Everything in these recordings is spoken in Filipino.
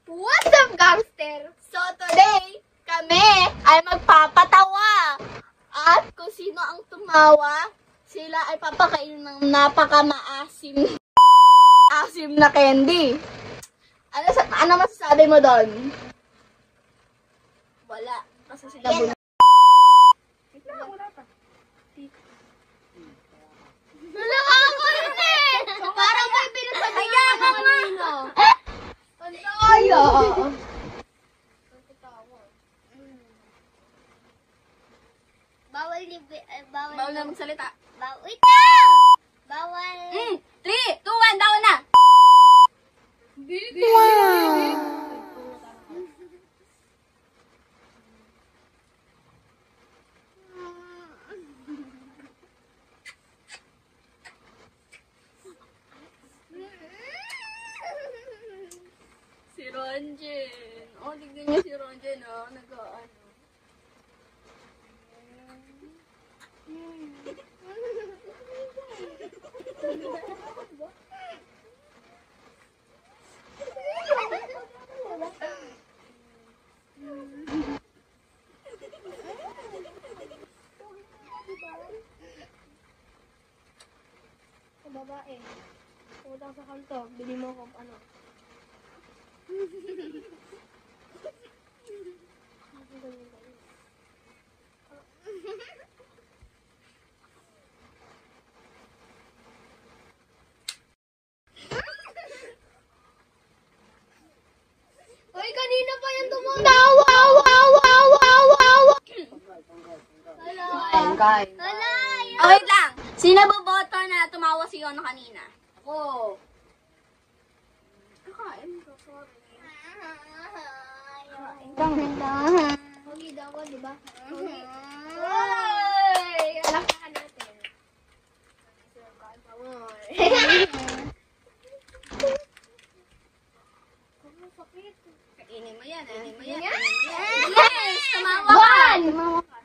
What's up, gangster? So today, kami ay magpapatawa. At kung sino ang tumawa, sila ay papakainin ng napaka-maasim na candy. Ano masasabi mo doon? Wala. Kasi sila bunod. Wala pa. Wala ako rin eh! Parang may pinasabihan ka kanino. Ang daya! Bawal na magsalita. Wait lang! Bawal. 3, 2, 1, down na! Si Ronjen. Oh, tignan niyo si Ronjen, oh. Nag-ano. Babae. Pumunta sa kanto. Bili mo kung ano. Uy, kanina pa yan tumatawa! Wow! Kain. Oh, wait lang. Sino boboto na tumawa si Yono kanina? Ako. Kakain ko, sorry. Pogi daw ako, di ba? Ay! Alakahan natin. Kainin mo yan, kainin mo yan. Yes! Tumawa ka! Tumawa ka.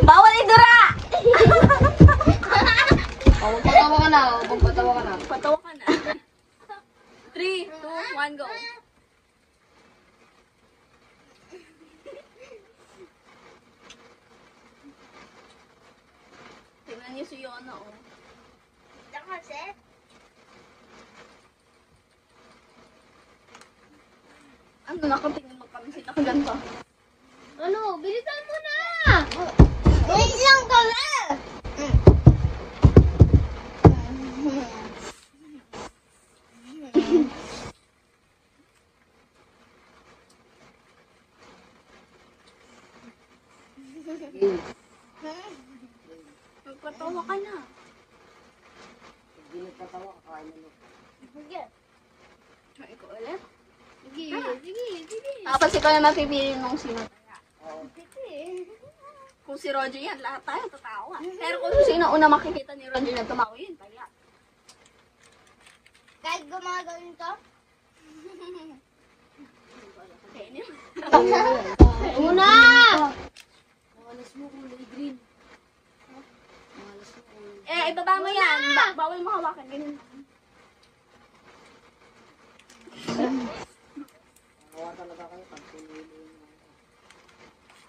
Bawal idura! Magpatawa ka na. Magpatawa ka na. Patawa ka na. 3, 2, 1, go. Tingnan niyo si Yona, oh. Kasi? Ano, nakatingin mo kami sila ganito. Ano? Bilisan mo na! Wait lang kami! Magpatawa ka na. Hindi nagpatawa ka. Sige. Ikaw ulit? Sige. Tapos ikaw na mapipili nung sino kaya. Sige. Kung si Roger yan, lahat tayo tatawa. Pero kung sino una makikita ni Roger na tumawa yun, kaya. Kahit gumagawin ka? Kainin mo. Una! Malas mo kulay green. Malas mo kulay. Ibaba mo yan. Bawal mo hawakan. Ganun. Nakawa talaga kayo pag pinili mo.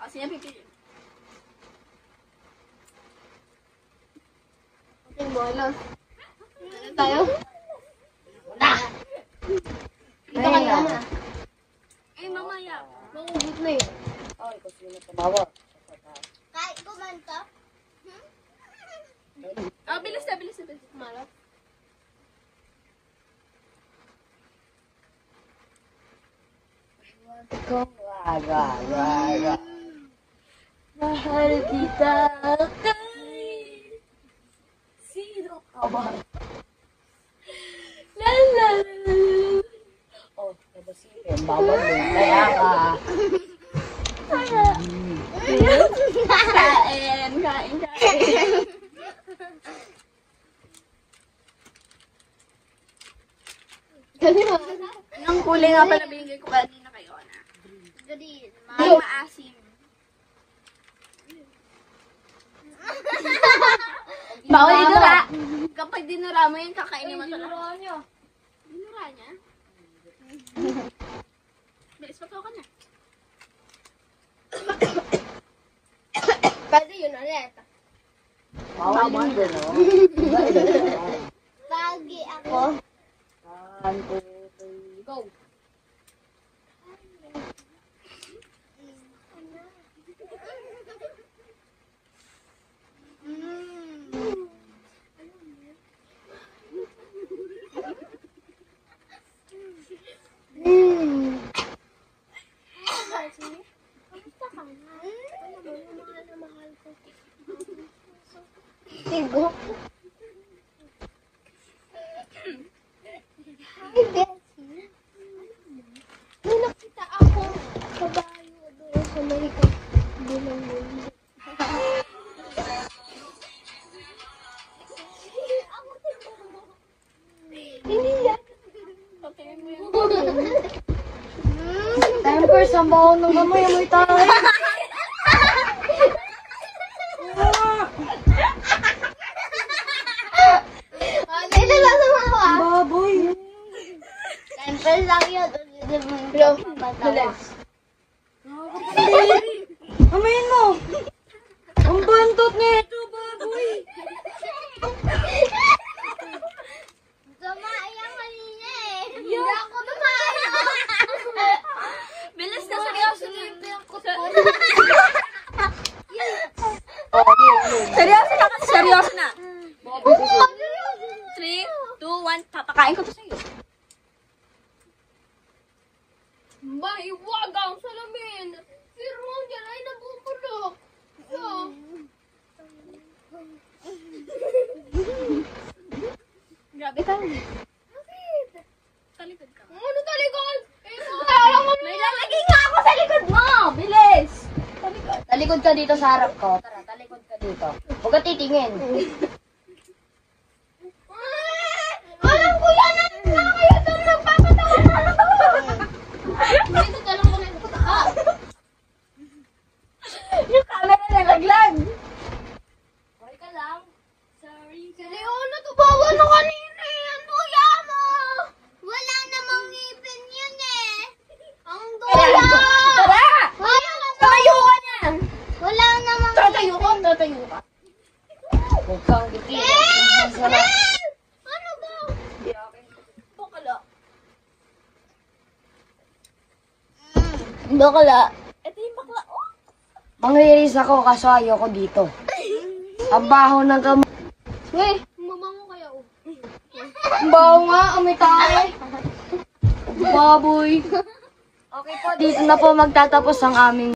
Sino pipili? Okay, bolos. Ano tayo? Una! Dito ka na. Mamaya. Mangugot na eh. Ay, kung sino tumawa. Kahit kumanta? Bilis na. Malap. Waga. Mahal kita kay sino ka ba? La. Oh, nabasipin. Bawal mo. Kaya ka. Kain. Kasi mo. Ano? Yung kulay nga pala binigay ko kanina kay Ona. Green. May maasim. Bawal dinura. Kapag dinura mo yun, kakainin mo talaga. Dinura niya? Bilis, pagkaw ka na. Pwede yun ulit. Bawal yun din, no? Pagi ako. 1, 2, 3, go! Tigo. Hi, Bessie. May nakita ako kabayo doon sa malikot. Bilang mundo. Hindi yan. Time first, ang baho ng gamay, amoy tayo. Dito lang sumawa. Baboy. Siyempre lang yun. Bro, batawa. Amayin mo. Ang bantot nito, baboy. Tumaayang kanina eh. Hindi ako tumaayang. Bilis na seryoso yun. Seryoso na kasi seryoso na. 3, 2, 1, papakain ko to sa'yo. Mahiwagang salamin. Si Roger ay nabubulok. So, grabe ka. Bakit? Talikod ka. Ano talikod? May lalagay nga ako sa likod mo. Bilis. Talikod ka dito sa harap ko. Tara, talikod ka dito. Huwag ka titingin. Alam ko yan! Ano na kayo doon magpapatawa? Dito ka lang kami. Yung camera nalaglag. Okay ka lang. Sorry. Si Leona, tubawa na kanina eh. Ano yan mo? Wala namang ngipin yun eh. Ang dula! Tara! Wala Tumayo ka na. Wala namang Tatayo ka. Tatayo ka. Huwag kang titingin. Ang sarap. Ano ba? Bakala. Bakala. Ito yung bakla. Oh. Mangriris ako kaso ayoko dito. Ang baho ng kamay. Weh, mamango kaya oh. Ang baho nga, amoy tayo. Baboy. Okay po, dito na po magtatapos ang aming